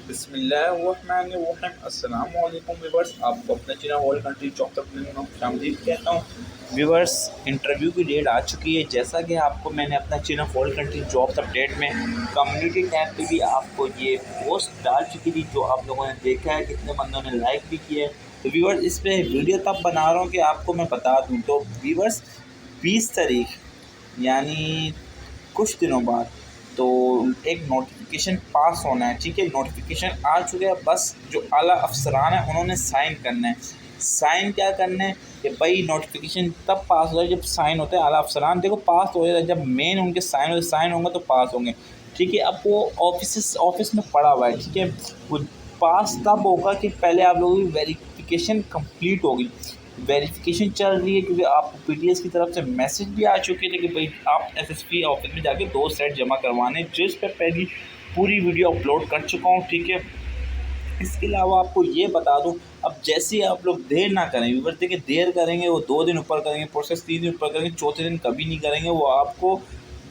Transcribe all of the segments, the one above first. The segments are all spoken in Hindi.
बिस्मिल्लाहिर्रहमानिर्रहीम। अस्सलाम वालेकुम व्यूअर्स, आपको अपना चैनल वर्ल्ड कंट्री जॉब तक में खुशामदीद कहता हूँ। व्यूअर्स, इंटरव्यू की डेट आ चुकी है। जैसा कि आपको मैंने अपना channel world country job update में कम्युनिटी टैब पे भी आपको ये पोस्ट डाल चुकी थी, जो आप लोगों ने देखा है, कितने बंदों ने लाइक भी किया है। तो व्यूअर्स, इस पर वीडियो तब बना रहा हूँ कि आपको मैं बता दूँ। तो व्यूअर्स, 20 तारीख यानी कुछ दिनों बाद तो एक नोटिफिकेशन पास होना है। ठीक है, नोटिफिकेशन आ चुका है। बस जो आला अफसरान है उन्होंने साइन करना है। साइन क्या करना है कि भाई नोटिफिकेशन तब पास होता है जब साइन होते हैं आला अफसरान। देखो, पास हो जाता है जब मेन उनके साइन होंगे तो पास होंगे। ठीक है, अब वो ऑफिस में पड़ा हुआ है। ठीक है, वो पास तब होगा कि पहले आप लोगों की वेरिफिकेशन कंप्लीट होगी। वेरिफिकेशन चल रही है क्योंकि आपको पीटीएस की तरफ से मैसेज भी आ चुके थे कि भाई आप एसएसपी ऑफिस में जाके 2 सेट जमा करवाने, जिस पर पहली पूरी वीडियो अपलोड कर चुका हूँ। ठीक है, इसके अलावा आपको ये बता दूं, अब जैसे ही आप लोग देर ना करें व्यूअर्स, देखिए देर करेंगे वो 2 दिन ऊपर करेंगे, प्रोसेस 3 दिन ऊपर करेंगे, चौथे दिन कभी नहीं करेंगे, वो आपको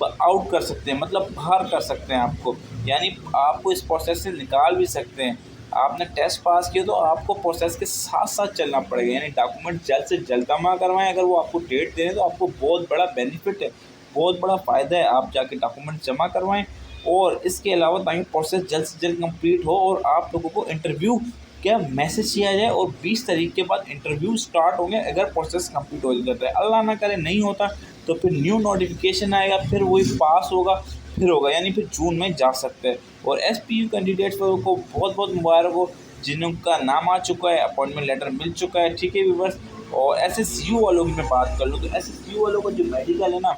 आउट कर सकते हैं, मतलब बाहर कर सकते हैं आपको, यानी आपको इस प्रोसेस से निकाल भी सकते हैं। आपने टेस्ट पास किया तो आपको प्रोसेस के साथ साथ चलना पड़ेगा, यानी डॉक्यूमेंट जल्द से जल्द जमा करवाएं। अगर वो आपको डेट दे रहे हैं तो आपको बहुत बड़ा बेनिफिट है, बहुत बड़ा फ़ायदा है। आप जाके डॉक्यूमेंट जमा करवाएं और इसके अलावा ताकि प्रोसेस जल्द से जल्द कंप्लीट हो और आप लोगों को इंटरव्यू क्या मैसेज किया जाए और 20 तारीख के बाद इंटरव्यू स्टार्ट होंगे। अगर प्रोसेस कंप्लीट हो जाता है, अल्लाह ना करे नहीं होता, तो फिर न्यू नोटिफिकेशन आएगा, फिर वही पास होगा, फिर होगा, यानी फिर जून में जा सकते हैं। और एसपीयू कैंडिडेट्स को बहुत बहुत मुबारक हो जिनका नाम आ चुका है, अपॉइंटमेंट लेटर मिल चुका है। ठीक है व्यूअर्स, और एसएसयू वालों की मैं बात कर लूँ तो एसएसयू वालों का जो मेडिकल है ना,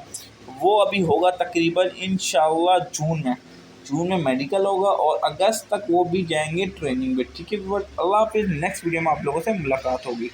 वो अभी होगा तकरीबन इंशाअल्लाह जून में मेडिकल होगा और अगस्त तक वो भी जाएंगे ट्रेनिंग में। ठीक है व्यूअर्स, अल्लाह हाफिज़। नेक्स्ट वीडियो में आप लोगों से मुलाकात होगी।